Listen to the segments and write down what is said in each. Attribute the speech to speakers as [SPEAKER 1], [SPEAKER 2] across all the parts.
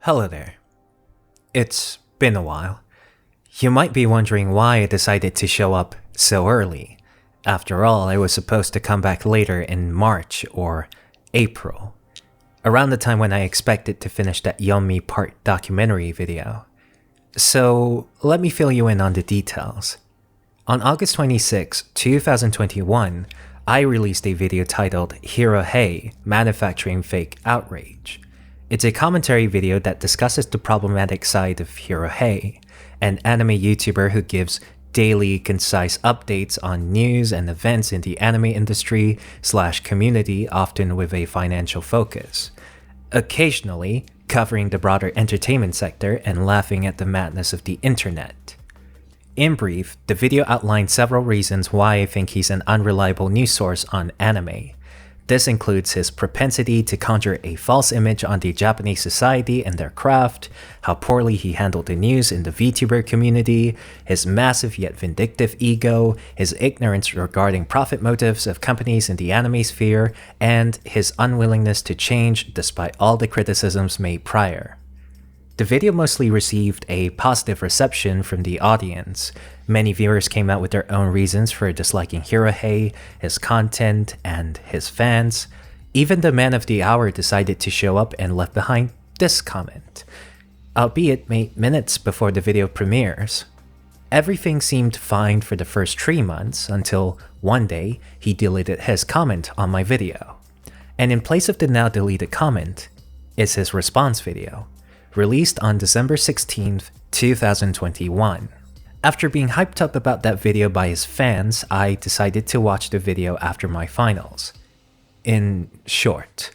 [SPEAKER 1] Hello there. It's been a while. You might be wondering why I decided to show up so early. After all, I was supposed to come back later in March or April, around the time when I expected to finish that Yummy Part documentary video. So let me fill you in on the details. On August 26, 2021, I released a video titled Hero Hey, Manufacturing Fake Outrage. It's a commentary video that discusses the problematic side of Hero Hey, an anime YouTuber who gives daily, concise updates on news and events in the anime industry / community, often with a financial focus. Occasionally, covering the broader entertainment sector and laughing at the madness of the internet. In brief, the video outlines several reasons why I think he's an unreliable news source on anime. This includes his propensity to conjure a false image on the Japanese society and their craft, how poorly he handled the news in the VTuber community, his massive yet vindictive ego, his ignorance regarding profit motives of companies in the anime sphere, and his unwillingness to change despite all the criticisms made prior. The video mostly received a positive reception from the audience. Many viewers came out with their own reasons for disliking Hero Hey, his content, and his fans. Even the man of the hour decided to show up and left behind this comment, albeit made minutes before the video premieres. Everything seemed fine for the first 3 months until one day he deleted his comment on my video. And in place of the now deleted comment is his response video, released on December 16th, 2021. After being hyped up about that video by his fans, I decided to watch the video after my finals. In short,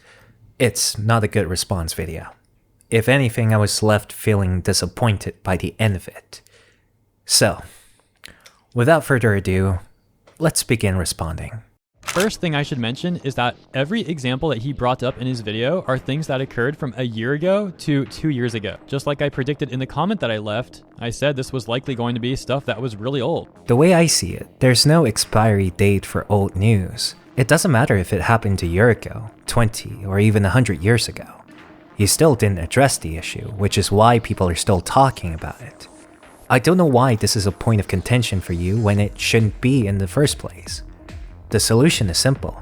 [SPEAKER 1] it's not a good response video. If anything, I was left feeling disappointed by the end of it. So, without further ado, let's begin responding.
[SPEAKER 2] First thing I should mention is that every example that he brought up in his video are things that occurred from a year ago to 2 years ago. Just like I predicted in the comment that I left, I said this was likely going to be stuff that was really old.
[SPEAKER 1] The way I see it, there's no expiry date for old news. It doesn't matter if it happened a year ago, 20, or even 100 years ago. You still didn't address the issue, which is why people are still talking about it. I don't know why this is a point of contention for you when it shouldn't be in the first place. The solution is simple.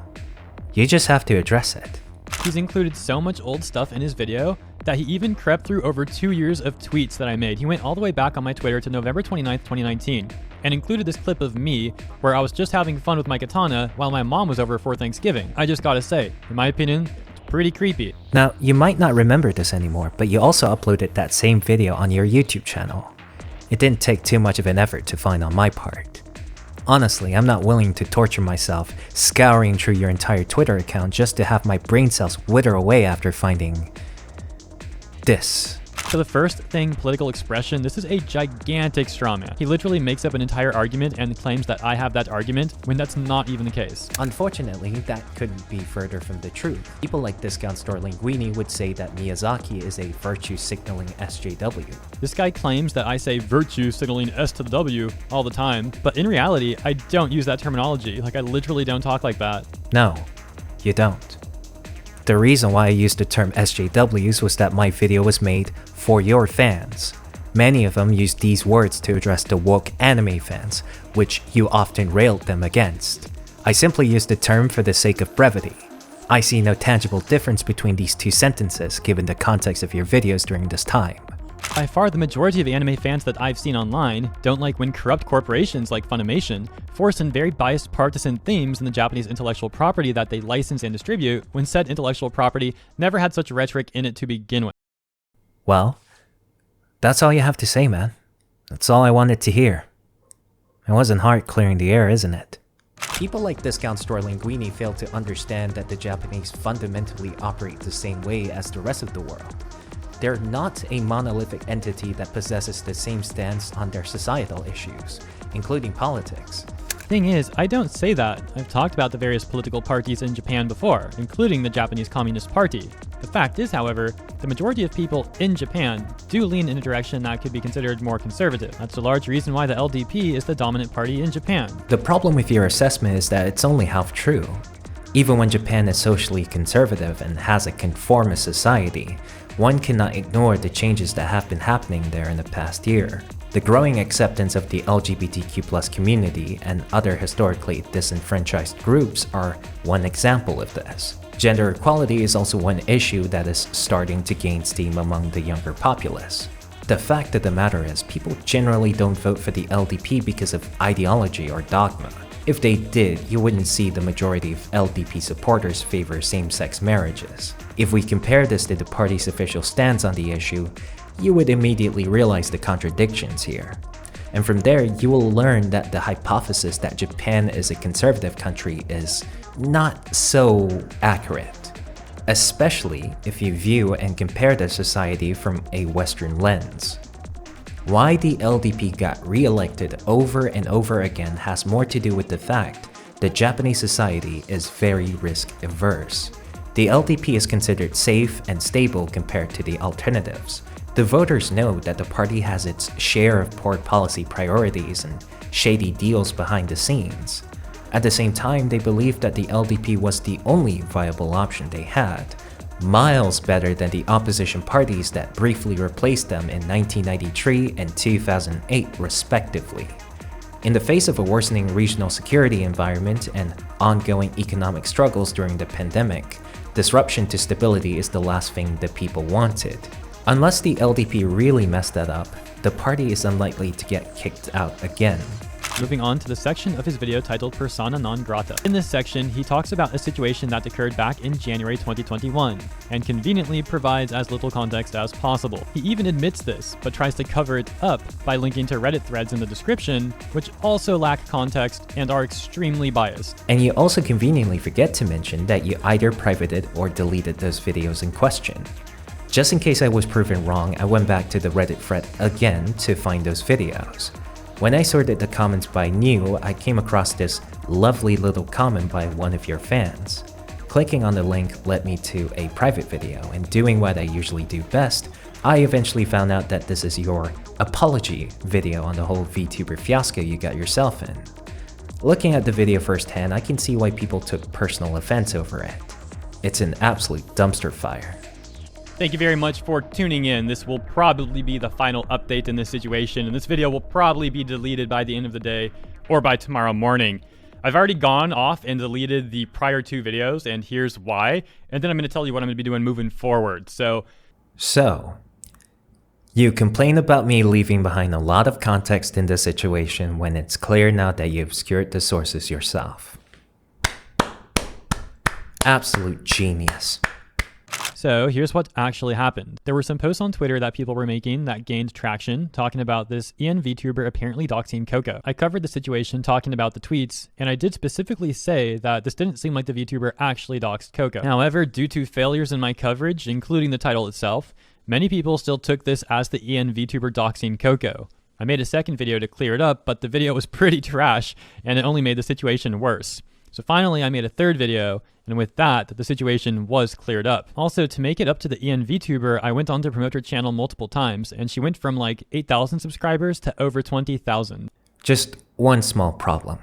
[SPEAKER 1] You just have to address it.
[SPEAKER 2] He's included so much old stuff in his video that he even crept through over 2 years of tweets that I made. He went all the way back on my Twitter to November 29th, 2019, and included this clip of me where I was just having fun with my katana while my mom was over for Thanksgiving. I just gotta say, in my opinion, it's pretty creepy.
[SPEAKER 1] Now, you might not remember this anymore, but you also uploaded that same video on your YouTube channel. It didn't take too much of an effort to find on my part. Honestly, I'm not willing to torture myself scouring through your entire Twitter account just to have my brain cells wither away after finding this.
[SPEAKER 2] For the first thing, political expression, this is a gigantic straw man. He literally makes up an entire argument and claims that I have that argument when that's not even the case.
[SPEAKER 1] Unfortunately, that couldn't be further from the truth. People like Discount Store Linguini would say that Miyazaki is a virtue-signaling SJW.
[SPEAKER 2] This guy claims that I say virtue signaling S to the W all the time, but in reality, I don't use that terminology. Like, I literally don't talk like that.
[SPEAKER 1] No, you don't. The reason why I used the term SJWs was that my video was made for your fans. Many of them used these words to address the woke anime fans, which you often railed them against. I simply used the term for the sake of brevity. I see no tangible difference between these two sentences given the context of your videos during this time.
[SPEAKER 2] By far, the majority of the anime fans that I've seen online don't like when corrupt corporations like Funimation force in very biased partisan themes in the Japanese intellectual property that they license and distribute when said intellectual property never had such rhetoric in it to begin with.
[SPEAKER 1] Well, that's all you have to say, man. That's all I wanted to hear. It wasn't hard clearing the air, isn't it? People like Discount Store Linguini fail to understand that the Japanese fundamentally operate the same way as the rest of the world. They're not a monolithic entity that possesses the same stance on their societal issues, including politics.
[SPEAKER 2] Thing is, I don't say that. I've talked about the various political parties in Japan before, including the Japanese Communist Party. The fact is, however, the majority of people in Japan do lean in a direction that could be considered more conservative. That's a large reason why the LDP is the dominant party in Japan.
[SPEAKER 1] The problem with your assessment is that it's only half true. Even when Japan is socially conservative and has a conformist society, one cannot ignore the changes that have been happening there in the past year. The growing acceptance of the LGBTQ+ community and other historically disenfranchised groups are one example of this. Gender equality is also one issue that is starting to gain steam among the younger populace. The fact of the matter is, people generally don't vote for the LDP because of ideology or dogma. If they did, you wouldn't see the majority of LDP supporters favor same-sex marriages. If we compare this to the party's official stance on the issue, you would immediately realize the contradictions here. And from there, you will learn that the hypothesis that Japan is a conservative country is not so accurate, especially if you view and compare the society from a Western lens. Why the LDP got re-elected over and over again has more to do with the fact that Japanese society is very risk-averse. The LDP is considered safe and stable compared to the alternatives. The voters know that the party has its share of poor policy priorities and shady deals behind the scenes. At the same time, they believe that the LDP was the only viable option they had, miles better than the opposition parties that briefly replaced them in 1993 and 2008 respectively. In the face of a worsening regional security environment and ongoing economic struggles during the pandemic, disruption to stability is the last thing the people wanted. Unless the LDP really messed that up, the party is unlikely to get kicked out again.
[SPEAKER 2] Moving on to the section of his video titled Persona non grata. In this section, he talks about a situation that occurred back in January 2021, and conveniently provides as little context as possible. He even admits this, but tries to cover it up by linking to Reddit threads in the description, which also lack context and are extremely biased.
[SPEAKER 1] And you also conveniently forget to mention that you either privated or deleted those videos in question. Just in case I was proven wrong, I went back to the Reddit thread again to find those videos. When I sorted the comments by new, I came across this lovely little comment by one of your fans. Clicking on the link led me to a private video, and doing what I usually do best, I eventually found out that this is your apology video on the whole VTuber fiasco you got yourself in. Looking at the video firsthand, I can see why people took personal offense over it. It's an absolute dumpster fire.
[SPEAKER 2] Thank you very much for tuning in. This will probably be the final update in this situation, and this video will probably be deleted by the end of the day or by tomorrow morning. I've already gone off and deleted the prior two videos, and here's why. And then I'm going to tell you what I'm going to be doing moving forward. So,
[SPEAKER 1] you complain about me leaving behind a lot of context in this situation when it's clear now that you obscured the sources yourself. Absolute genius.
[SPEAKER 2] So here's what actually happened. There were some posts on Twitter that people were making that gained traction, talking about this VTuber apparently doxing Coco. I covered the situation talking about the tweets, and I did specifically say that this didn't seem like the VTuber actually doxed Coco. However, due to failures in my coverage, including the title itself, many people still took this as the VTuber doxing Coco. I made a second video to clear it up, but the video was pretty trash, and it only made the situation worse. So finally, I made a third video, and with that, the situation was cleared up. Also, to make it up to the VTuber, I went on to promote her channel multiple times, and she went from like 8,000 subscribers to over 20,000.
[SPEAKER 1] Just one small problem.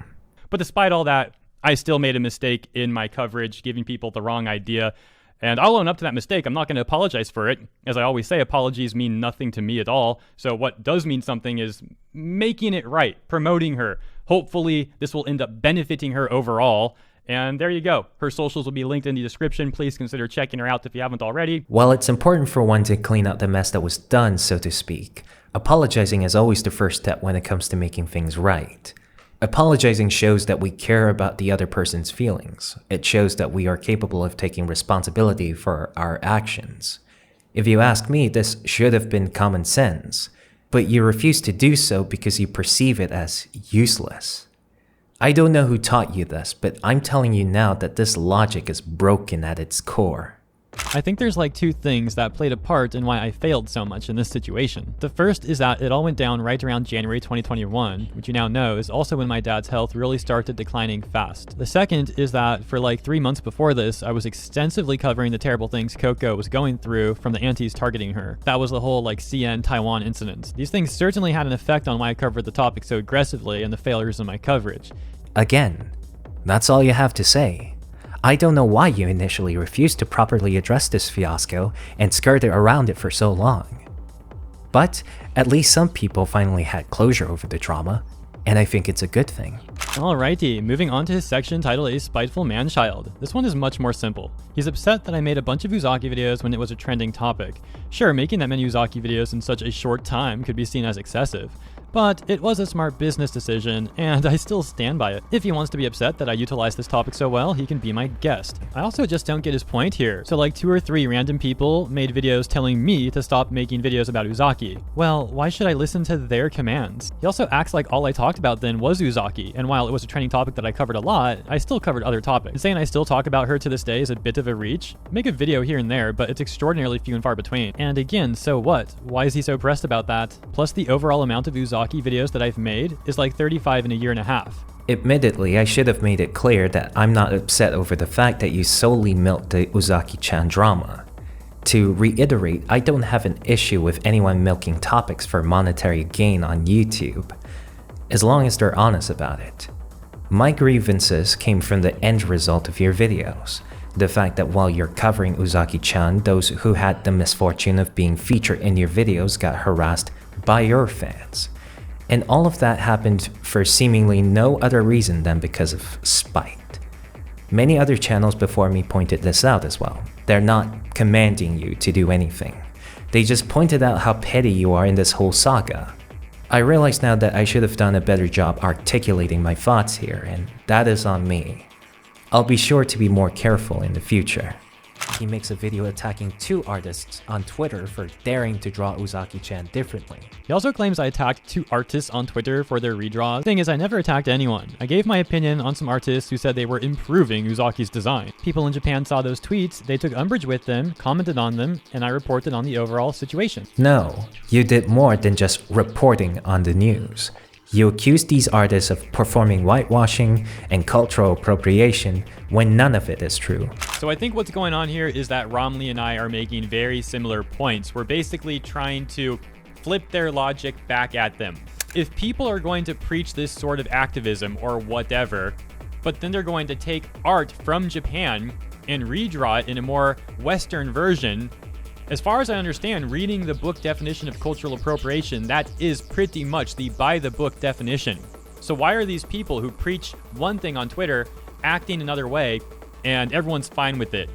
[SPEAKER 2] But despite all that, I still made a mistake in my coverage, giving people the wrong idea. And I'll own up to that mistake. I'm not going to apologize for it. As I always say, apologies mean nothing to me at all. So what does mean something is making it right, promoting her. Hopefully, this will end up benefiting her overall. And there you go. Her socials will be linked in the description. Please consider checking her out if you haven't already.
[SPEAKER 1] While it's important for one to clean up the mess that was done, so to speak, apologizing is always the first step when it comes to making things right. Apologizing shows that we care about the other person's feelings. It shows that we are capable of taking responsibility for our actions. If you ask me, this should have been common sense, but you refuse to do so because you perceive it as useless. I don't know who taught you this, but I'm telling you now that this logic is broken at its core.
[SPEAKER 2] I think there's like two things that played a part in why I failed so much in this situation. The first is that it all went down right around January 2021, which you now know is also when my dad's health really started declining fast. The second is that for like 3 months before this, I was extensively covering the terrible things Coco was going through from the antis targeting her. That was the whole like CN Taiwan incident. These things certainly had an effect on why I covered the topic so aggressively and the failures in my coverage.
[SPEAKER 1] Again, that's all you have to say. I don't know why you initially refused to properly address this fiasco and skirted around it for so long. But at least some people finally had closure over the drama, and I think it's a good thing.
[SPEAKER 2] Alrighty, moving on to his section titled A Spiteful Man-Child. This one is much more simple. He's upset that I made a bunch of Uzaki videos when it was a trending topic. Sure, making that many Uzaki videos in such a short time could be seen as excessive, but it was a smart business decision, and I still stand by it. If he wants to be upset that I utilized this topic so well, he can be my guest. I also just don't get his point here. So like 2 or 3 random people made videos telling me to stop making videos about Uzaki. Well, why should I listen to their commands? He also acts like all I talked about then was Uzaki, and while it was a trending topic that I covered a lot, I still covered other topics. And saying I still talk about her to this day is a bit of a reach. Make a video here and there, but it's extraordinarily few and far between. And again, so what? Why is he so pressed about that? Plus the overall amount of Uzaki videos that I've made is like 35 in a year and a half.
[SPEAKER 1] Admittedly, I should have made it clear that I'm not upset over the fact that you solely milked the Uzaki-chan drama. To reiterate, I don't have an issue with anyone milking topics for monetary gain on YouTube, as long as they're honest about it. My grievances came from the end result of your videos. The fact that while you're covering Uzaki-chan, those who had the misfortune of being featured in your videos got harassed by your fans. And all of that happened for seemingly no other reason than because of spite. Many other channels before me pointed this out as well. They're not commanding you to do anything. They just pointed out how petty you are in this whole saga. I realize now that I should have done a better job articulating my thoughts here, and that is on me. I'll be sure to be more careful in the future. He makes a video attacking 2 artists on Twitter for daring to draw Uzaki-chan differently.
[SPEAKER 2] He also claims I attacked 2 artists on Twitter for their redraws. Thing is, I never attacked anyone. I gave my opinion on some artists who said they were improving Uzaki's design. People in Japan saw those tweets, they took umbrage with them, commented on them, and I reported on the overall situation.
[SPEAKER 1] No, you did more than just reporting on the news. You accused these artists of performing whitewashing and cultural appropriation when none of it is true.
[SPEAKER 2] So I think what's going on here is that Romley and I are making very similar points. We're basically trying to flip their logic back at them. If people are going to preach this sort of activism or whatever, but then they're going to take art from Japan and redraw it in a more Western version, as far as I understand, reading the book definition of cultural appropriation, that is pretty much the by-the-book definition. So why are these people who preach one thing on Twitter acting another way, and everyone's fine with it?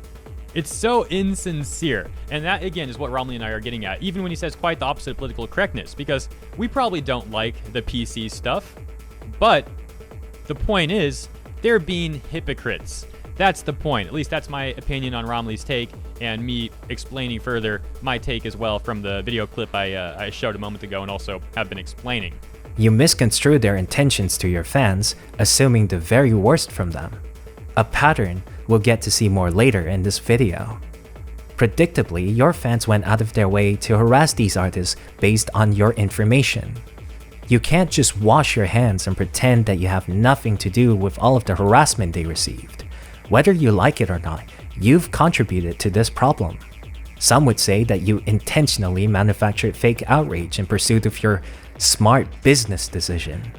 [SPEAKER 2] It's so insincere. And that, again, is what Romley and I are getting at, even when he says quite the opposite of political correctness, because we probably don't like the PC stuff, but the point is, they're being hypocrites. That's the point. At least that's my opinion on Romley's take, and me explaining further my take as well from the video clip I showed a moment ago and also have been explaining.
[SPEAKER 1] You misconstrued their intentions to your fans, assuming the very worst from them. A pattern we'll get to see more later in this video. Predictably, your fans went out of their way to harass these artists based on your information. You can't just wash your hands and pretend that you have nothing to do with all of the harassment they received. Whether you like it or not, you've contributed to this problem. Some would say that you intentionally manufactured fake outrage in pursuit of your smart business decision.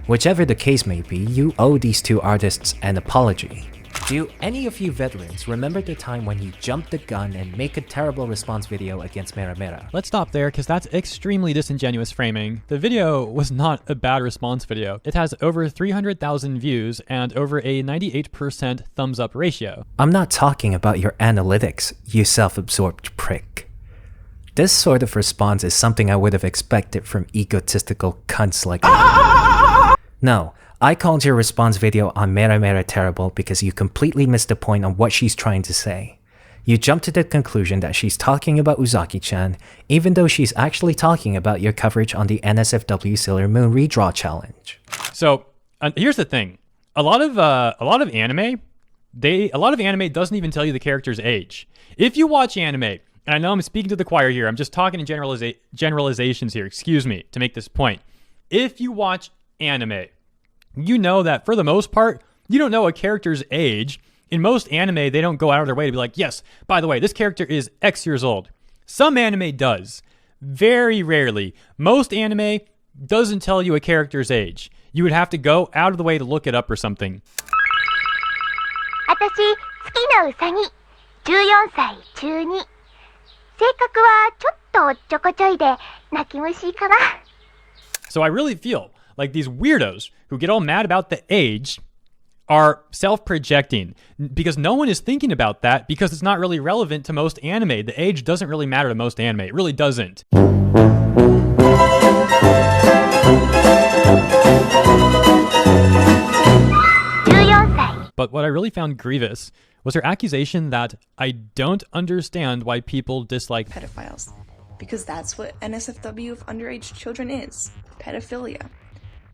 [SPEAKER 1] Whichever the case may be, you owe these 2 artists an apology. Do any of you veterans remember the time when you jumped the gun and make a terrible response video against Mera Mera?
[SPEAKER 2] Let's stop there because that's extremely disingenuous framing. The video was not a bad response video. It has over 300,000 views and over a 98% thumbs up ratio.
[SPEAKER 1] I'm not talking about your analytics, you self-absorbed prick. This sort of response is something I would have expected from egotistical cunts like you. No, I called your response video on Mera Mera terrible because you completely missed the point on what she's trying to say. You jumped to the conclusion that she's talking about Uzaki-chan, even though she's actually talking about your coverage on the NSFW Sailor Moon redraw challenge.
[SPEAKER 2] So here's the thing: a lot of anime doesn't even tell you the character's age. If you watch anime, and I know I'm speaking to the choir here, I'm just talking in generalizations here. Excuse me to make this point. If you watch anime, you know that for the most part, you don't know a character's age. In most anime, they don't go out of their way to be like, yes, by the way, this character is X years old. Some anime does. Very rarely. Most anime doesn't tell you a character's age. You would have to go out of the way to look it up or something.
[SPEAKER 3] 私なウサギ、14歳中2。性格はちょっとおっちょこちょいで泣き虫かな。
[SPEAKER 2] So I really feel like these weirdos who get all mad about the age are self-projecting because no one is thinking about that because it's not really relevant to most anime. The age doesn't really matter to most anime. It really doesn't. But what I really found grievous was her accusation that I don't understand why people dislike
[SPEAKER 4] pedophiles, because that's what NSFW of underage children is, pedophilia.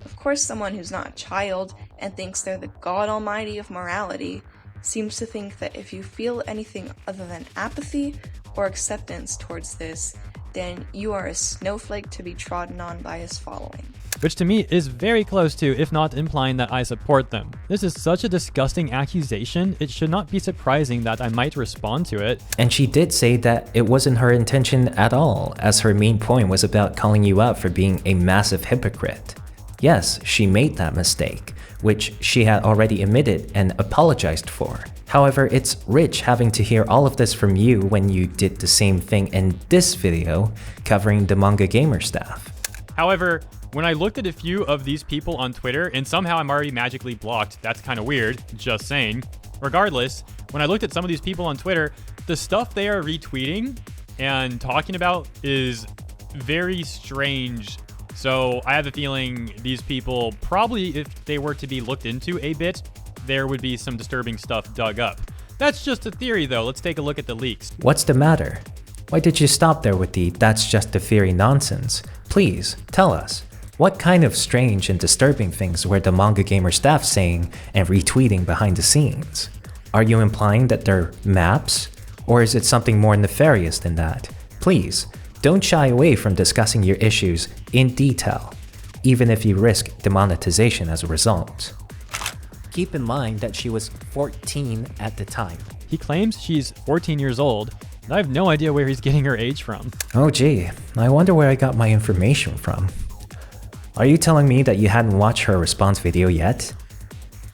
[SPEAKER 4] Of course, someone who's not a child and thinks they're the God Almighty of morality seems to think that if you feel anything other than apathy or acceptance towards this, then you are a snowflake to be trodden on by his following.
[SPEAKER 2] Which to me is very close to, if not implying that I support them. This is such a disgusting accusation, it should not be surprising that I might respond to it.
[SPEAKER 1] And she did say that it wasn't her intention at all, as her main point was about calling you out for being a massive hypocrite. Yes, she made that mistake, which she had already admitted and apologized for. However, it's rich having to hear all of this from you when you did the same thing in this video covering the manga gamer staff.
[SPEAKER 2] However, when I looked at a few of these people on Twitter, and somehow I'm already magically blocked, that's kind of weird, just saying. Regardless, when I looked at some of these people on Twitter, the stuff they are retweeting and talking about is very strange. So I have a feeling these people probably, if they were to be looked into a bit, there would be some disturbing stuff dug up. That's just a theory though. Let's take a look at the leaks.
[SPEAKER 1] What's the matter? Why did you stop there with the "that's just a theory" nonsense? Please, tell us. What kind of strange and disturbing things were the manga gamer staff saying and retweeting behind the scenes? Are you implying that they're maps? Or is it something more nefarious than that? Please, don't shy away from discussing your issues in detail, even if you risk demonetization as a result. Keep in mind that she was 14 at the time.
[SPEAKER 2] He claims she's 14 years old, and I have no idea where he's getting her age from.
[SPEAKER 1] Oh gee, I wonder where I got my information from. Are you telling me that you hadn't watched her response video yet?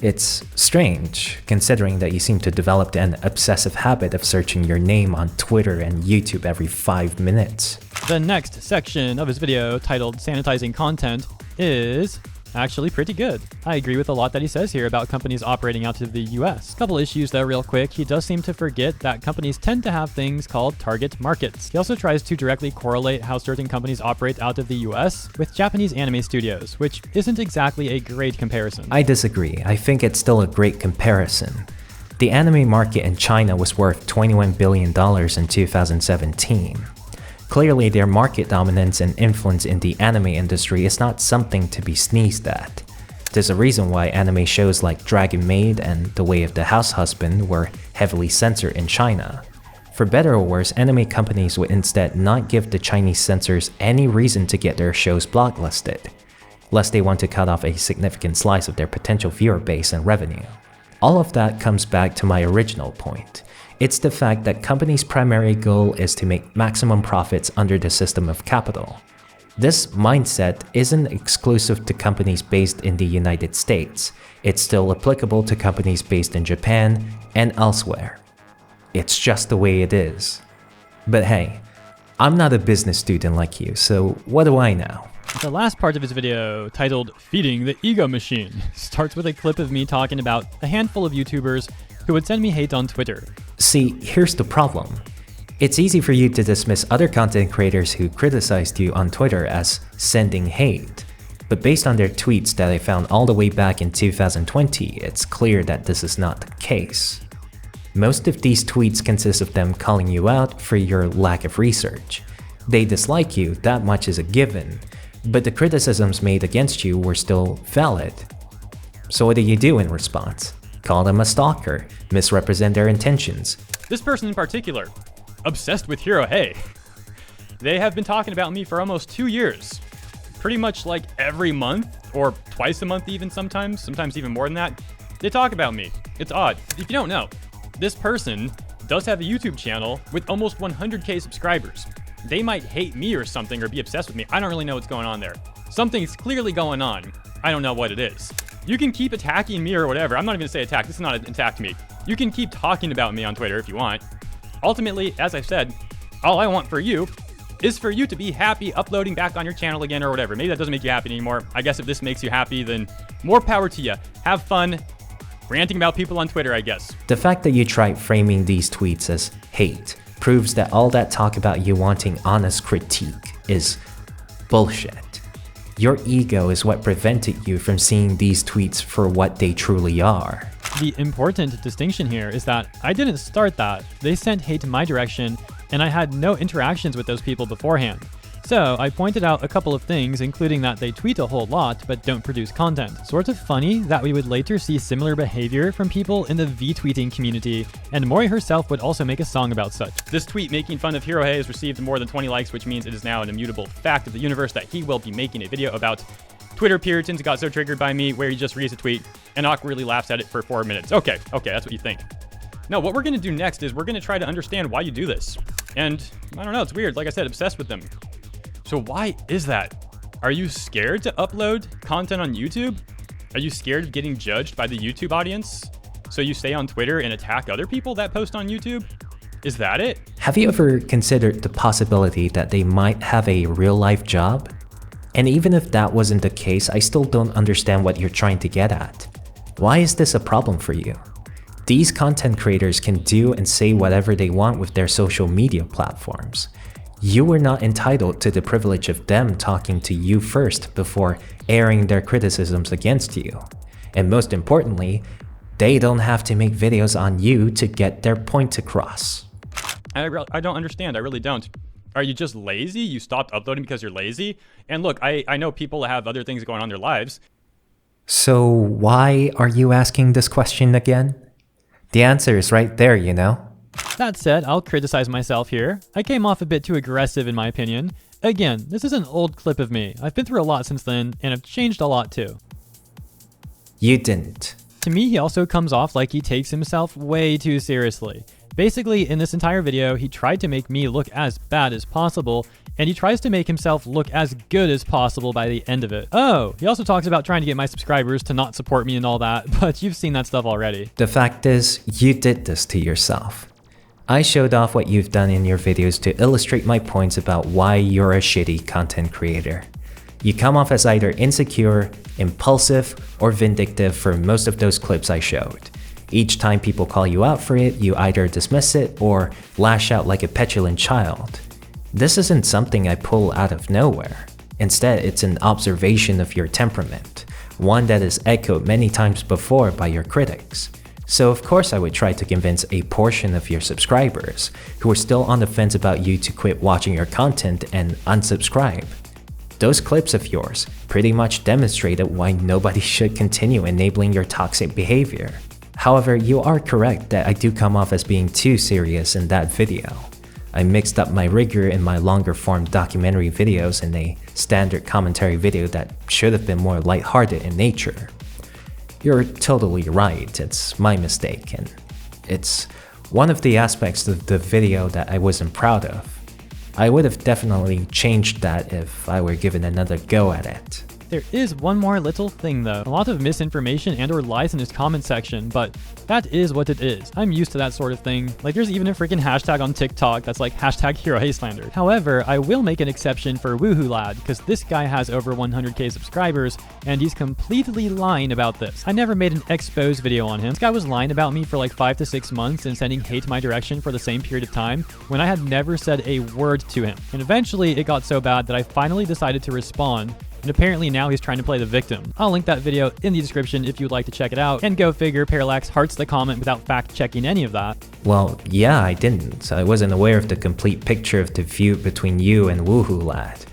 [SPEAKER 1] It's strange, considering that you seem to develop an obsessive habit of searching your name on Twitter and YouTube every 5 minutes.
[SPEAKER 2] The next section of his video, titled Sanitizing Content, is actually pretty good. I agree with a lot that he says here about companies operating out of the US. Couple issues though real quick. He does seem to forget that companies tend to have things called target markets. He also tries to directly correlate how certain companies operate out of the US with Japanese anime studios, which isn't exactly a great comparison.
[SPEAKER 1] I disagree. I think it's still a great comparison. The anime market in China was worth $21 billion in 2017. Clearly, their market dominance and influence in the anime industry is not something to be sneezed at. There's a reason why anime shows like Dragon Maid and The Way of the House Husband were heavily censored in China. For better or worse, anime companies would instead not give the Chinese censors any reason to get their shows blacklisted, lest they want to cut off a significant slice of their potential viewer base and revenue. All of that comes back to my original point. It's the fact that companies' primary goal is to make maximum profits under the system of capital. This mindset isn't exclusive to companies based in the United States. It's still applicable to companies based in Japan and elsewhere. It's just the way it is. But hey, I'm not a business student like you, so what do I know?
[SPEAKER 2] The last part of his video, titled Feeding the Ego Machine, starts with a clip of me talking about a handful of YouTubers who would send me hate on Twitter.
[SPEAKER 1] See, here's the problem. It's easy for you to dismiss other content creators who criticized you on Twitter as sending hate. But based on their tweets that I found all the way back in 2020, it's clear that this is not the case. Most of these tweets consist of them calling you out for your lack of research. They dislike you, that much is a given, but the criticisms made against you were still valid. So what do you do in response? Call them a stalker, misrepresent their intentions.
[SPEAKER 2] This person in particular, obsessed with Hero Hey. They have been talking about me for almost 2 years. Pretty much like every month, or twice a month even sometimes even more than that. They talk about me. It's odd. If you don't know, this person does have a YouTube channel with almost 100k subscribers. They might hate me or something or be obsessed with me. I don't really know what's going on there. Something's clearly going on. I don't know what it is. You can keep attacking me or whatever. I'm not even gonna say attack. This is not an attack to me. You can keep talking about me on Twitter if you want. Ultimately, as I've said, all I want for you is for you to be happy uploading back on your channel again or whatever. Maybe that doesn't make you happy anymore. I guess if this makes you happy, then more power to you. Have fun ranting about people on Twitter, I guess.
[SPEAKER 1] The fact that you tried framing these tweets as hate proves that all that talk about you wanting honest critique is bullshit. Your ego is what prevented you from seeing these tweets for what they truly are.
[SPEAKER 2] The important distinction here is that I didn't start that. They sent hate in my direction, and I had no interactions with those people beforehand. So I pointed out a couple of things, including that they tweet a whole lot but don't produce content. Sort of funny that we would later see similar behavior from people in the V-tweeting community, and Mori herself would also make a song about such. This tweet making fun of Hirohei has received more than 20 likes, which means it is now an immutable fact of the universe that he will be making a video about Twitter Puritans got so triggered by me, where he just reads a tweet and awkwardly laughs at it for 4 minutes. Okay, that's what you think. No, what we're gonna do next is we're gonna try to understand why you do this. And I don't know, it's weird. Like I said, obsessed with them. So why is that? Are you scared to upload content on YouTube? Are you scared of getting judged by the YouTube audience? So you stay on Twitter and attack other people that post on YouTube? Is that it?
[SPEAKER 1] Have you ever considered the possibility that they might have a real-life job? And even if that wasn't the case, I still don't understand what you're trying to get at. Why is this a problem for you? These content creators can do and say whatever they want with their social media platforms. You were not entitled to the privilege of them talking to you first before airing their criticisms against you. And most importantly, they don't have to make videos on you to get their point across.
[SPEAKER 2] I don't understand. I really don't. Are you just lazy? You stopped uploading because you're lazy? And look, I know people have other things going on in their lives.
[SPEAKER 1] So why are you asking this question again? The answer is right there, you know?
[SPEAKER 2] That said, I'll criticize myself here. I came off a bit too aggressive in my opinion. Again, this is an old clip of me. I've been through a lot since then, and I've changed a lot too.
[SPEAKER 1] You didn't.
[SPEAKER 2] To me, he also comes off like he takes himself way too seriously. Basically, in this entire video, he tried to make me look as bad as possible, and he tries to make himself look as good as possible by the end of it. Oh, he also talks about trying to get my subscribers to not support me and all that, but you've seen that stuff already.
[SPEAKER 1] The fact is, you did this to yourself. I showed off what you've done in your videos to illustrate my points about why you're a shitty content creator. You come off as either insecure, impulsive, or vindictive for most of those clips I showed. Each time people call you out for it, you either dismiss it or lash out like a petulant child. This isn't something I pull out of nowhere. Instead, it's an observation of your temperament, one that is echoed many times before by your critics. So of course I would try to convince a portion of your subscribers who are still on the fence about you to quit watching your content and unsubscribe. Those clips of yours pretty much demonstrated why nobody should continue enabling your toxic behavior. However, you are correct that I do come off as being too serious in that video. I mixed up my rigor in my longer form documentary videos in a standard commentary video that should have been more lighthearted in nature. You're totally right, it's my mistake, and it's one of the aspects of the video that I wasn't proud of. I would have definitely changed that if I were given another go at it.
[SPEAKER 2] There is one more little thing though. A lot of misinformation and or lies in his comment section, but that is what it is. I'm used to that sort of thing. Like there's even a freaking hashtag on TikTok that's like hashtag Hirohei slander. However, I will make an exception for Woohoo Lad because this guy has over 100k subscribers and he's completely lying about this. I never made an expose video on him. This guy was lying about me for like 5 to 6 months and sending hate my direction for the same period of time when I had never said a word to him. And eventually it got so bad that I finally decided to respond. And apparently now he's trying to play the victim. I'll link that video in the description if you'd like to check it out. And go figure, Parallax hearts the comment without fact checking any of that.
[SPEAKER 1] Well, yeah, I didn't. I wasn't aware of the complete picture of the feud between you and Woohoo Lad.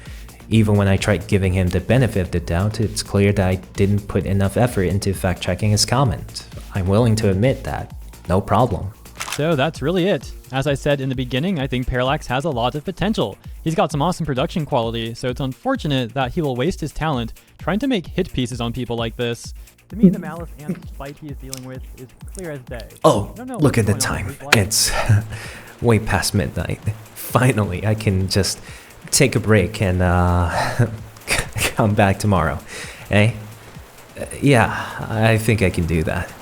[SPEAKER 1] Even when I tried giving him the benefit of the doubt, it's clear that I didn't put enough effort into fact checking his comment. I'm willing to admit that. No problem.
[SPEAKER 2] So that's really it. As I said in the beginning, I think Parallax has a lot of potential. He's got some awesome production quality, so it's unfortunate that he will waste his talent trying to make hit pieces on people like this. To me, the malice and spite he is dealing with is clear as day.
[SPEAKER 1] Oh, look at the time. It's way past midnight. Finally, I can just take a break and come back tomorrow. Eh? Yeah, I think I can do that.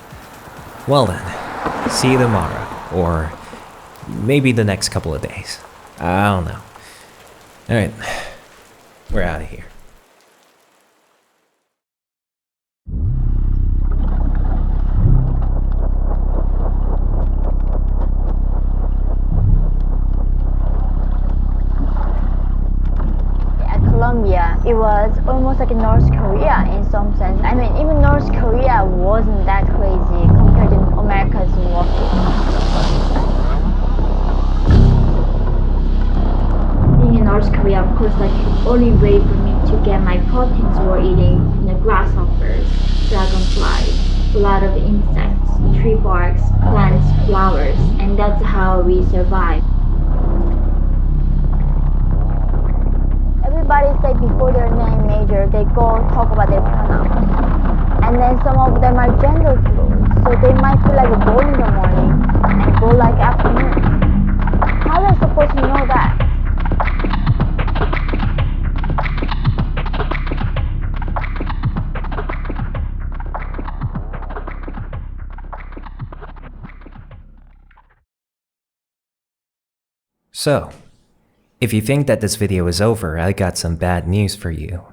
[SPEAKER 1] Well then. See you tomorrow, or maybe the next couple of days. I don't know. Alright, we're out of here.
[SPEAKER 3] Colombia, it was almost like North Korea in some sense. I mean, even North Korea wasn't that crazy compared to America's walking. Being in North Korea, of course, like the only way for me to get my proteins were eating, grasshoppers, dragonflies, a lot of insects, tree barks, plants, flowers, and that's how we survive. Everybody say before their name major, they go talk about their pronouns. And then some of them are gender fluid, so they might feel like go in the morning and go like afternoon. How are they supposed to know that?
[SPEAKER 1] So, if you think that this video is over, I got some bad news for you.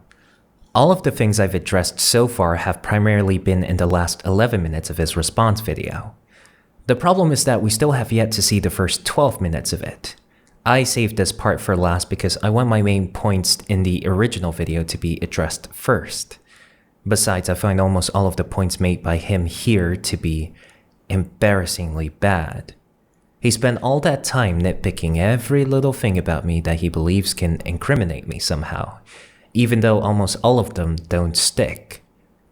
[SPEAKER 1] All of the things I've addressed so far have primarily been in the last 11 minutes of his response video. The problem is that we still have yet to see the first 12 minutes of it. I saved this part for last because I want my main points in the original video to be addressed first. Besides, I find almost all of the points made by him here to be embarrassingly bad. He spent all that time nitpicking every little thing about me that he believes can incriminate me somehow, even though almost all of them don't stick.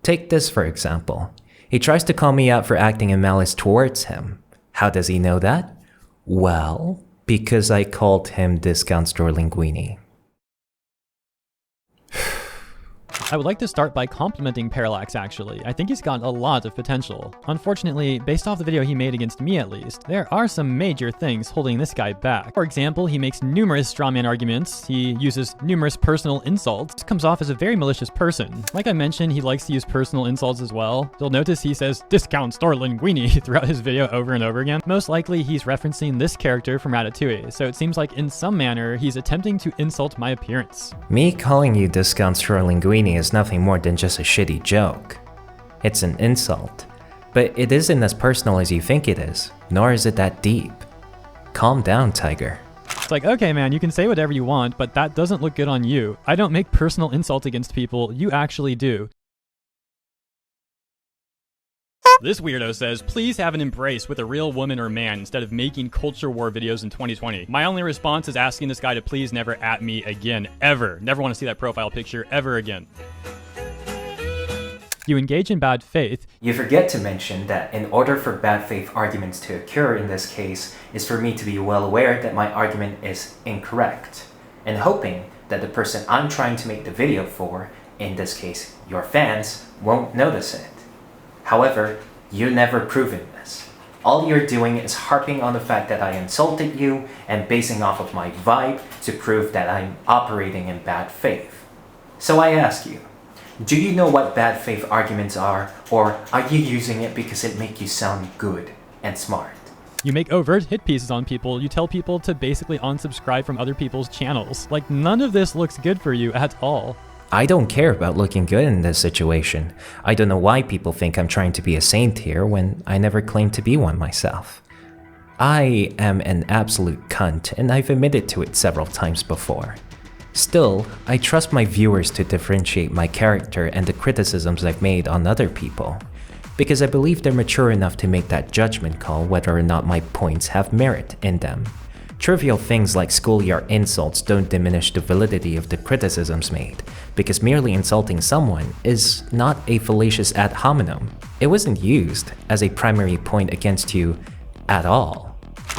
[SPEAKER 1] Take this for example. He tries to call me out for acting in malice towards him. How does he know that? Well, because I called him Discount Store Linguini.
[SPEAKER 2] I would like to start by complimenting Parallax actually. I think he's got a lot of potential. Unfortunately, based off the video he made against me at least, there are some major things holding this guy back. For example, he makes numerous strawman arguments, he uses numerous personal insults, comes off as a very malicious person. Like I mentioned, he likes to use personal insults as well. You'll notice he says Discount Store Linguini throughout his video over and over again. Most likely he's referencing this character from Ratatouille, so it seems like in some manner he's attempting to insult my appearance.
[SPEAKER 1] Me calling you Discount Store Linguini is nothing more than just a shitty joke. It's an insult, but it isn't as personal as you think it is, nor is it that deep. Calm down, Tiger.
[SPEAKER 2] It's like, okay man, you can say whatever you want, but that doesn't look good on you. I don't make personal insults against people, you actually do. This weirdo says, please have an embrace with a real woman or man instead of making culture war videos in 2020. My only response is asking this guy to please never at me again, ever. Never want to see that profile picture ever again. You engage in bad faith.
[SPEAKER 1] You forget to mention that in order for bad faith arguments to occur in this case is for me to be well aware that my argument is incorrect, and hoping that the person I'm trying to make the video for, in this case your fans, won't notice it. However, you've never proven this. All you're doing is harping on the fact that I insulted you and basing off of my vibe to prove that I'm operating in bad faith. So I ask you, do you know what bad faith arguments are, or are you using it because it makes you sound good and smart?
[SPEAKER 2] You make overt hit pieces on people, you tell people to basically unsubscribe from other people's channels. Like, none of this looks good for you at all.
[SPEAKER 1] I don't care about looking good in this situation. I don't know why people think I'm trying to be a saint here when I never claimed to be one myself. I am an absolute cunt, and I've admitted to it several times before. Still, I trust my viewers to differentiate my character and the criticisms I've made on other people, because I believe they're mature enough to make that judgment call whether or not my points have merit in them. Trivial things like schoolyard insults don't diminish the validity of the criticisms made, because merely insulting someone is not a fallacious ad hominem. It wasn't used as a primary point against you at all.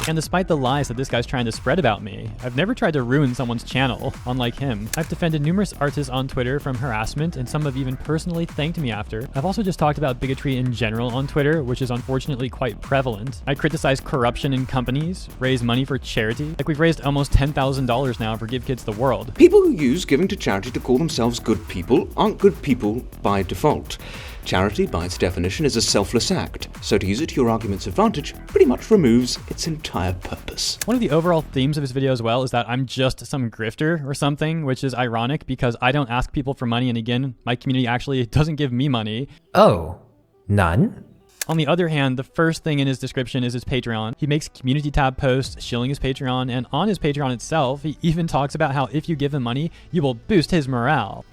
[SPEAKER 2] And despite the lies that this guy's trying to spread about me, I've never tried to ruin someone's channel, unlike him. I've defended numerous artists on Twitter from harassment, and some have even personally thanked me after. I've also just talked about bigotry in general on Twitter, which is unfortunately quite prevalent. I criticize corruption in companies, raise money for charity. Like, we've raised almost $10,000 now for Give Kids the World.
[SPEAKER 5] People who use giving to charity to call themselves good people aren't good people by default. Charity, by its definition, is a selfless act, so to use it to your argument's advantage pretty much removes its entire purpose.
[SPEAKER 2] One of the overall themes of his video as well is that I'm just some grifter or something, which is ironic because I don't ask people for money, and again, my community actually doesn't give me money.
[SPEAKER 1] Oh, none?
[SPEAKER 2] On the other hand, the first thing in his description is his Patreon. He makes community tab posts shilling his Patreon, and on his Patreon itself, he even talks about how if you give him money, you will boost his morale.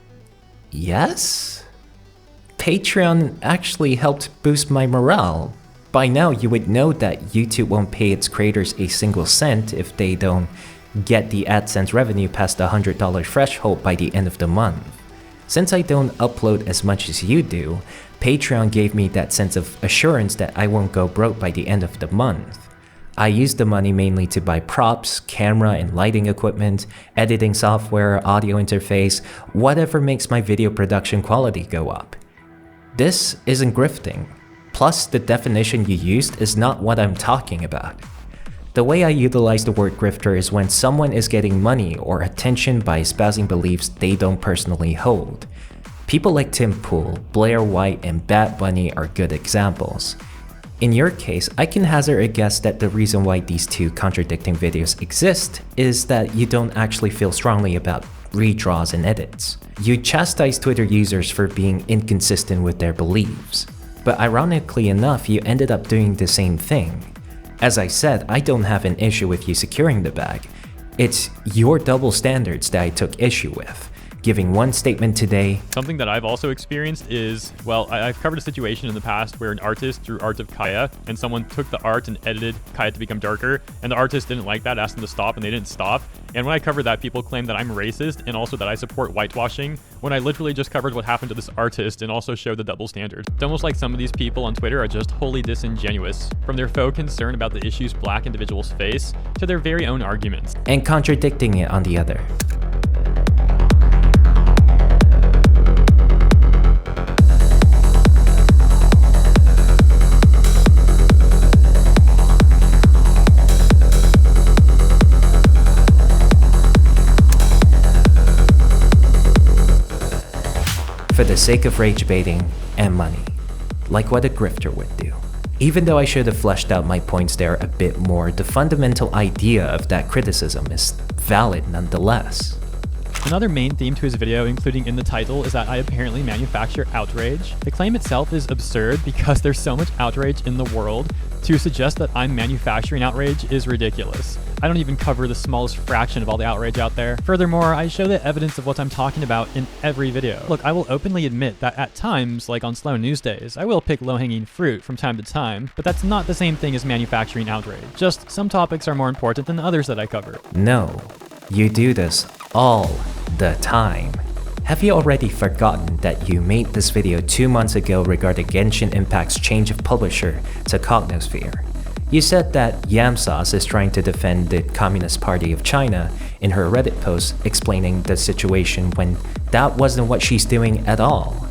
[SPEAKER 1] Yes? Patreon actually helped boost my morale. By now, you would know that YouTube won't pay its creators a single cent if they don't get the AdSense revenue past the $100 threshold by the end of the month. Since I don't upload as much as you do, Patreon gave me that sense of assurance that I won't go broke by the end of the month. I use the money mainly to buy props, camera and lighting equipment, editing software, audio interface, whatever makes my video production quality go up. This isn't grifting. Plus, the definition you used is not what I'm talking about. The way I utilize the word grifter is when someone is getting money or attention by espousing beliefs they don't personally hold. People like Tim Pool, Blair White, and Bad Bunny are good examples. In your case, I can hazard a guess that the reason why these two contradicting videos exist is that you don't actually feel strongly about redraws and edits. You chastise Twitter users for being inconsistent with their beliefs. But ironically enough, you ended up doing the same thing. As I said, I don't have an issue with you securing the bag. It's your double standards that I took issue with. Giving one statement today.
[SPEAKER 2] Something that I've also experienced is, well, I've covered a situation in the past where an artist drew art of Kaya and someone took the art and edited Kaya to become darker, and the artist didn't like that, asked them to stop, and they didn't stop. And when I covered that, people claimed that I'm racist and also that I support whitewashing, when I literally just covered what happened to this artist and also showed the double standard. It's almost like some of these people on Twitter are just wholly disingenuous, from their faux concern about the issues black individuals face to their very own arguments.
[SPEAKER 1] And contradicting it on the other. For the sake of rage baiting and money, like what a grifter would do. Even though I should have fleshed out my points there a bit more, the fundamental idea of that criticism is valid nonetheless.
[SPEAKER 2] Another main theme to his video, including in the title, is that I apparently manufacture outrage. The claim itself is absurd because there's so much outrage in the world. To suggest that I'm manufacturing outrage is ridiculous. I don't even cover the smallest fraction of all the outrage out there. Furthermore, I show the evidence of what I'm talking about in every video. Look, I will openly admit that at times, like on slow news days, I will pick low-hanging fruit from time to time, but that's not the same thing as manufacturing outrage. Just some topics are more important than others that I cover.
[SPEAKER 1] No, you do this all the time. Have you already forgotten that you made this video 2 months ago regarding Genshin Impact's change of publisher to Cognosphere? You said that Yamsauce is trying to defend the Communist Party of China in her Reddit post explaining the situation when that wasn't what she's doing at all.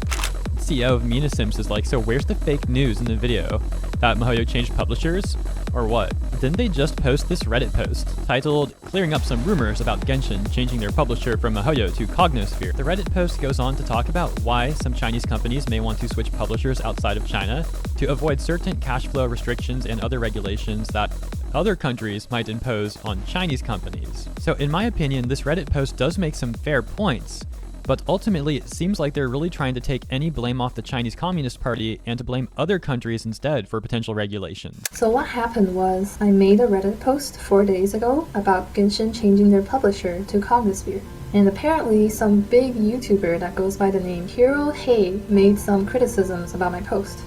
[SPEAKER 2] CEO of Minasims is like, so where's the fake news in the video? That MiHoYo changed publishers? Or what? Didn't they just post this Reddit post titled, clearing up some rumors about Genshin changing their publisher from MiHoYo to Cognosphere? The Reddit post goes on to talk about why some Chinese companies may want to switch publishers outside of China to avoid certain cash flow restrictions and other regulations that other countries might impose on Chinese companies. So in my opinion, this Reddit post does make some fair points, but ultimately it seems like they're really trying to take any blame off the Chinese Communist Party and to blame other countries instead for potential regulations.
[SPEAKER 6] So what happened was, I made a Reddit post 4 days ago about Genshin changing their publisher to Cognosphere. And apparently some big YouTuber that goes by the name Hero Hey made some criticisms about my post.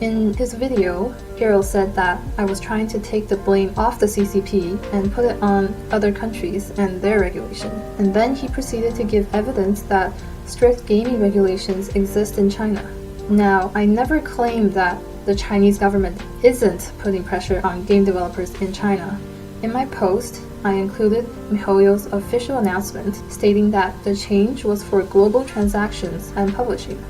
[SPEAKER 6] In his video, Hero said that I was trying to take the blame off the CCP and put it on other countries and their regulation. And then he proceeded to give evidence that strict gaming regulations exist in China. Now, I never claimed that the Chinese government isn't putting pressure on game developers in China. In my post, I included MiHoYo's official announcement stating that the change was for global transactions and publishing.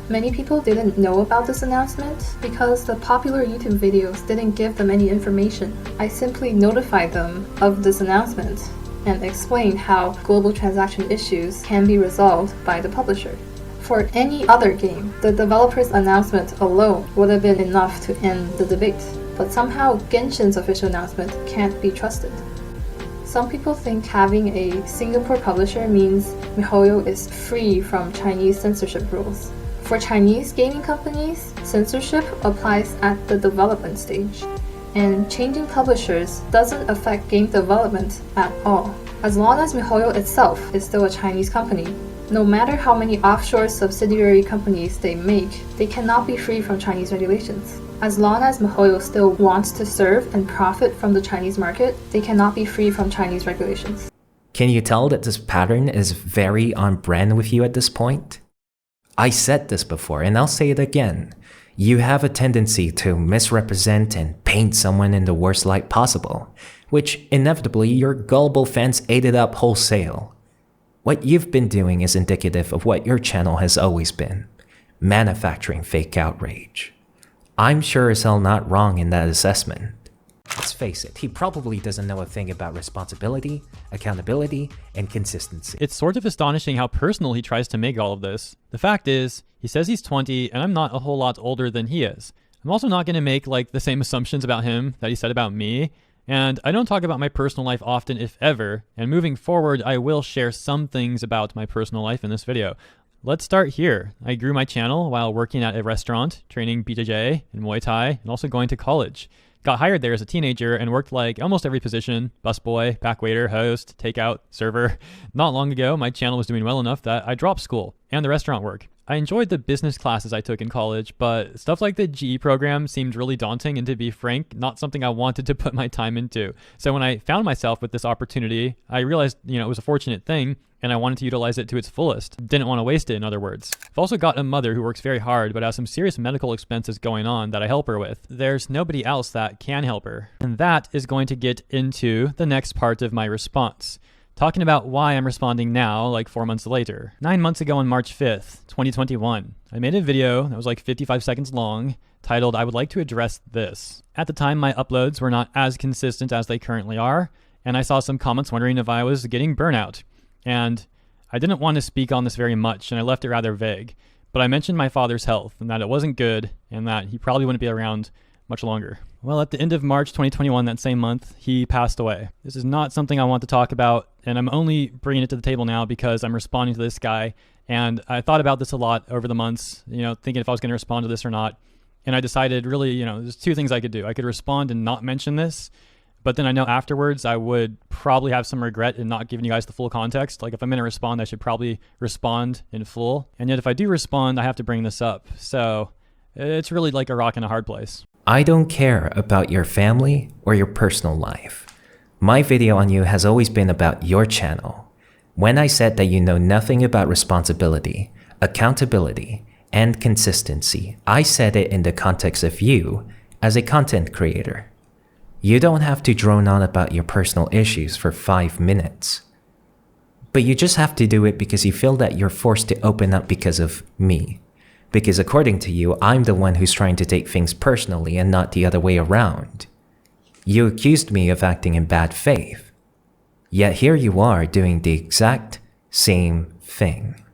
[SPEAKER 6] Many people didn't know about this announcement because the popular YouTube videos didn't give them any information. I simply notified them of this announcement and explained how global transaction issues can be resolved by the publisher. For any other game, the developer's announcement alone would have been enough to end the debate, but somehow Genshin's official announcement can't be trusted. Some people think having a Singapore publisher means MiHoYo is free from Chinese censorship rules. For Chinese gaming companies, censorship applies at the development stage, and changing publishers doesn't affect game development at all. As long as MiHoYo itself is still a Chinese company, no matter how many offshore subsidiary companies they make, they cannot be free from Chinese regulations. As long as MiHoYo still wants to serve and profit from the Chinese market, they cannot be free from Chinese regulations.
[SPEAKER 1] Can you tell that this pattern is very on brand with you at this point? I said this before, and I'll say it again. You have a tendency to misrepresent and paint someone in the worst light possible, which inevitably your gullible fans ate it up wholesale. What you've been doing is indicative of what your channel has always been, manufacturing fake outrage. I'm sure as hell not wrong in that assessment. Let's face it, he probably doesn't know a thing about responsibility, accountability, and consistency.
[SPEAKER 2] It's sort of astonishing how personal he tries to make all of this. The fact is, he says he's 20 and I'm not a whole lot older than he is. I'm also not going to make the same assumptions about him that he said about me. And I don't talk about my personal life often, if ever, and moving forward, I will share some things about my personal life in this video. Let's start here. I grew my channel while working at a restaurant, training BJJ and Muay Thai, and also going to college. Got hired there as a teenager and worked almost every position: busboy, back waiter, host, takeout, server. Not long ago, my channel was doing well enough that I dropped school and the restaurant work. I enjoyed the business classes I took in college, but stuff like the GE program seemed really daunting and, to be frank, not something I wanted to put my time into. So when I found myself with this opportunity, I realized, it was a fortunate thing, and I wanted to utilize it to its fullest. Didn't want to waste it, in other words. I've also got a mother who works very hard, but has some serious medical expenses going on that I help her with. There's nobody else that can help her. And that is going to get into the next part of my response. Talking about why I'm responding now, 4 months later. 9 months ago on March 5th, 2021, I made a video that was 55 seconds long, titled "I would like to address this." At the time, my uploads were not as consistent as they currently are, and I saw some comments wondering if I was getting burnout. And I didn't want to speak on this very much, and I left it rather vague. But I mentioned my father's health, and that it wasn't good, and that he probably wouldn't be around much longer. Well, at the end of March 2021, that same month, he passed away. This is not something I want to talk about, and I'm only bringing it to the table now because I'm responding to this guy. And I thought about this a lot over the months, thinking if I was going to respond to this or not. And I decided really, there's two things I could do. I could respond and not mention this, but then I know afterwards I would probably have some regret in not giving you guys the full context. If I'm going to respond, I should probably respond in full. And yet if I do respond, I have to bring this up. So it's really like a rock and a hard place.
[SPEAKER 1] I don't care about your family or your personal life. My video on you has always been about your channel. When I said that you know nothing about responsibility, accountability, and consistency, I said it in the context of you as a content creator. You don't have to drone on about your personal issues for 5 minutes. But you just have to do it because you feel that you're forced to open up because of me. Because according to you, I'm the one who's trying to take things personally and not the other way around. You accused me of acting in bad faith. Yet here you are doing the exact same thing.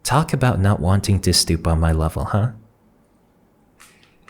[SPEAKER 1] Talk about not wanting to stoop on my level, huh?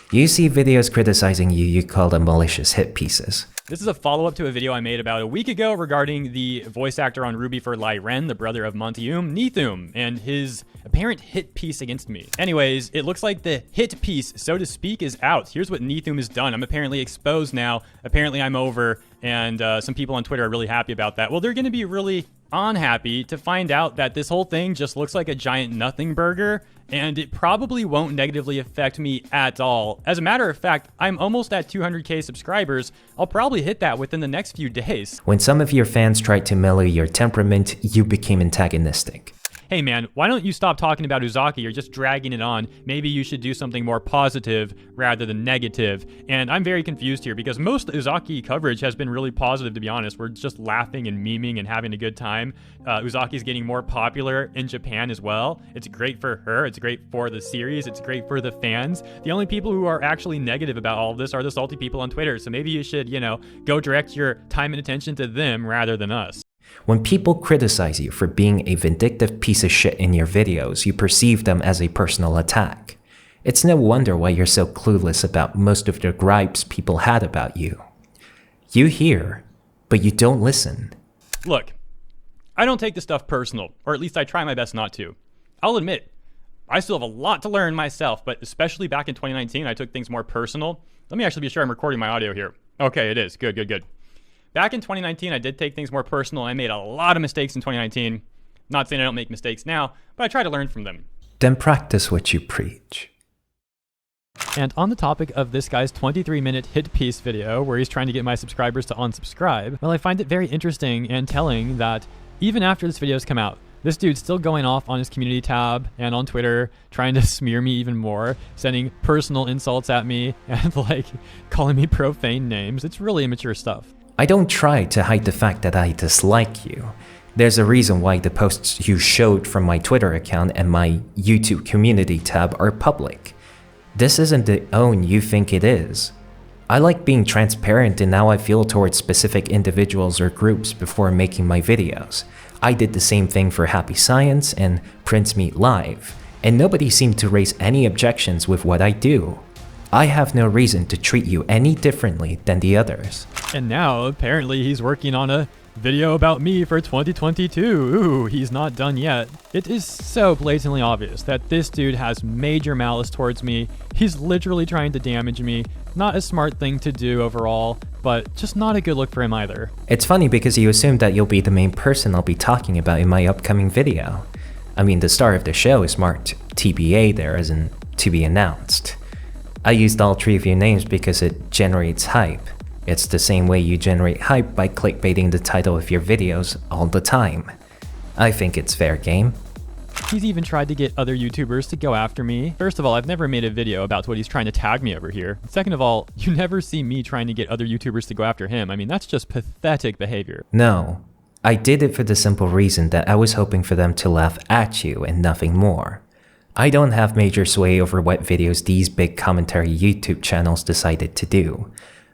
[SPEAKER 1] You see videos criticizing you call them malicious hit pieces.
[SPEAKER 2] This is a follow-up to a video I made about a week ago regarding the voice actor on RWBY for Lai Ren, the brother of Monteum, Nithum, and his apparent hit piece against me. Anyways, it looks like the hit piece, so to speak, is out. Here's what Nithum has done. I'm apparently exposed now. Apparently I'm over, and some people on Twitter are really happy about that. Well, they're going to be really unhappy to find out that this whole thing just looks like a giant nothing burger, and it probably won't negatively affect me at all. As a matter of fact, I'm almost at 200k subscribers. I'll probably hit that within the next few days.
[SPEAKER 1] When some of your fans tried to mellow your temperament, you became antagonistic.
[SPEAKER 2] Hey man, why don't you stop talking about Uzaki? You're just dragging it on. Maybe you should do something more positive rather than negative. And I'm very confused here because most Uzaki coverage has been really positive, to be honest. We're just laughing and memeing and having a good time. Uzaki's getting more popular in Japan as well. It's great for her. It's great for the series. It's great for the fans. The only people who are actually negative about all of this are the salty people on Twitter. So maybe you should, go direct your time and attention to them rather than us.
[SPEAKER 1] When people criticize you for being a vindictive piece of shit in your videos, you perceive them as a personal attack. It's no wonder why you're so clueless about most of the gripes people had about you. You hear, but you don't listen.
[SPEAKER 2] Look, I don't take this stuff personal, or at least I try my best not to. I'll admit, I still have a lot to learn myself, but especially back in 2019, I took things more personal. Let me actually be sure I'm recording my audio here. Okay, it is. Good. Back in 2019, I did take things more personal. I made a lot of mistakes in 2019. Not saying I don't make mistakes now, but I try to learn from them.
[SPEAKER 1] Then practice what you preach.
[SPEAKER 2] And on the topic of this guy's 23-minute hit piece video where he's trying to get my subscribers to unsubscribe, well, I find it very interesting and telling that even after this video's come out, this dude's still going off on his community tab and on Twitter, trying to smear me even more, sending personal insults at me and like calling me profane names. It's really immature stuff.
[SPEAKER 1] I don't try to hide the fact that I dislike you. There's a reason why the posts you showed from my Twitter account and my YouTube community tab are public. This isn't the own you think it is. I like being transparent in how I feel towards specific individuals or groups before making my videos. I did the same thing for Happy Science and Prince Meat Live, and nobody seemed to raise any objections with what I do. I have no reason to treat you any differently than the others.
[SPEAKER 2] And now, apparently, he's working on a video about me for 2022. Ooh, he's not done yet. It is so blatantly obvious that this dude has major malice towards me. He's literally trying to damage me. Not a smart thing to do overall, but just not a good look for him either.
[SPEAKER 1] It's funny because you assume that you'll be the main person I'll be talking about in my upcoming video. I mean, the star of the show is marked TBA there, as in to be announced. I used all three of your names because it generates hype. It's the same way you generate hype by clickbaiting the title of your videos all the time. I think it's fair game.
[SPEAKER 2] He's even tried to get other YouTubers to go after me. First of all, I've never made a video about what he's trying to tag me over here. Second of all, you never see me trying to get other YouTubers to go after him. I mean, that's just pathetic behavior.
[SPEAKER 1] No, I did it for the simple reason that I was hoping for them to laugh at you and nothing more. I don't have major sway over what videos these big commentary YouTube channels decided to do.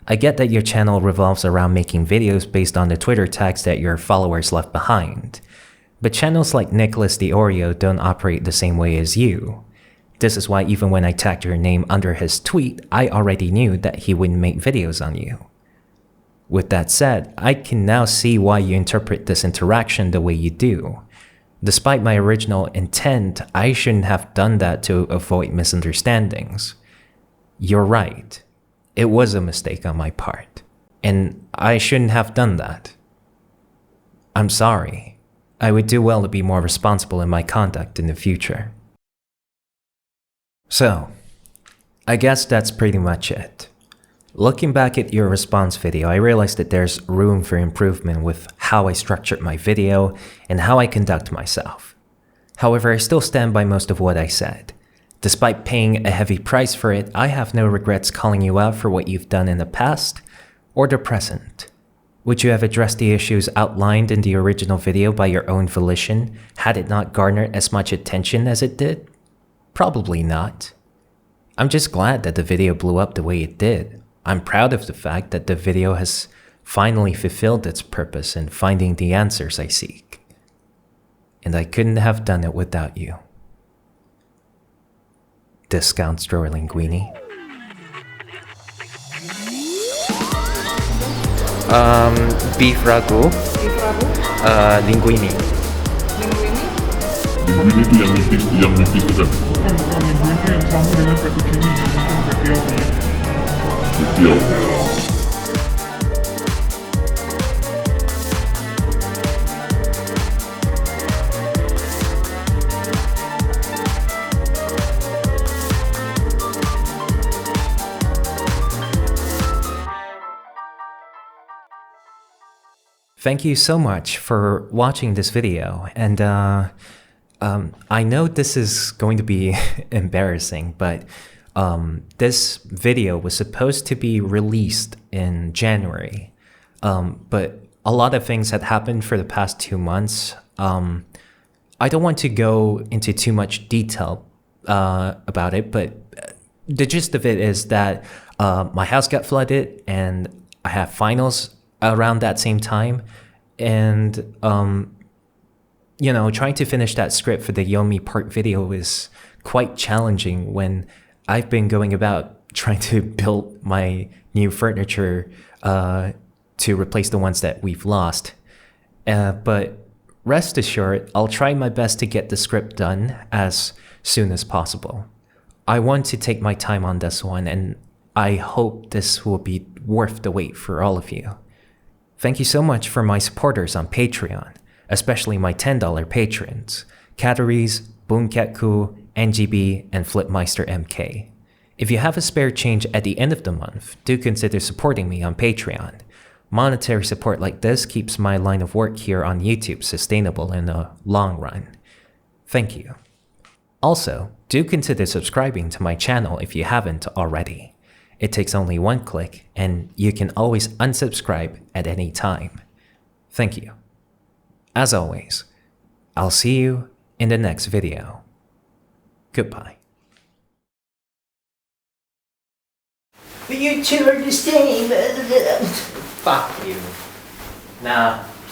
[SPEAKER 1] I get that your channel revolves around making videos based on the Twitter tags that your followers left behind. But channels like Nicholas the Oreo don't operate the same way as you. This is why even when I tagged your name under his tweet, I already knew that he wouldn't make videos on you. With that said, I can now see why you interpret this interaction the way you do. Despite my original intent, I shouldn't have done that to avoid misunderstandings. You're right. It was a mistake on my part, and I shouldn't have done that. I'm sorry. I would do well to be more responsible in my conduct in the future. So, I guess that's pretty much it. Looking back at your response video, I realized that there's room for improvement with how I structured my video and how I conduct myself. However, I still stand by most of what I said. Despite paying a heavy price for it, I have no regrets calling you out for what you've done in the past or the present. Would you have addressed the issues outlined in the original video by your own volition had it not garnered as much attention as it did? Probably not. I'm just glad that the video blew up the way it did. I'm proud of the fact that the video has finally fulfilled its purpose in finding the answers I seek. And I couldn't have done it without you. Discount store linguini. Beef ragu. Linguini.
[SPEAKER 7] Linguini itu yang nipis itu kan? Bukan, linguini yang sama dengan fettuccine yang kecil.
[SPEAKER 1] Thank you so much for watching this video, and I know this is going to be embarrassing, but this video was supposed to be released in January, but a lot of things had happened for the past 2 months. I don't want to go into too much detail about it, but the gist of it is that my house got flooded and I have finals around that same time, And, trying to finish that script for the Yomi part video is quite challenging when I've been going about trying to build my new furniture to replace the ones that we've lost. But rest assured, I'll try my best to get the script done as soon as possible. I want to take my time on this one, and I hope this will be worth the wait for all of you. Thank you so much for my supporters on Patreon, especially my $10 patrons, Kataris, Boomketku, NGB, and Flipmeister MK. If you have a spare change at the end of the month, do consider supporting me on Patreon. Monetary support like this keeps my line of work here on YouTube sustainable in the long run. Thank you. Also, do consider subscribing to my channel if you haven't already. It takes only one click, and you can always unsubscribe at any time. Thank you. As always, I'll see you in the next video. Goodbye.
[SPEAKER 8] You two are the same.
[SPEAKER 1] Fuck you. Nah,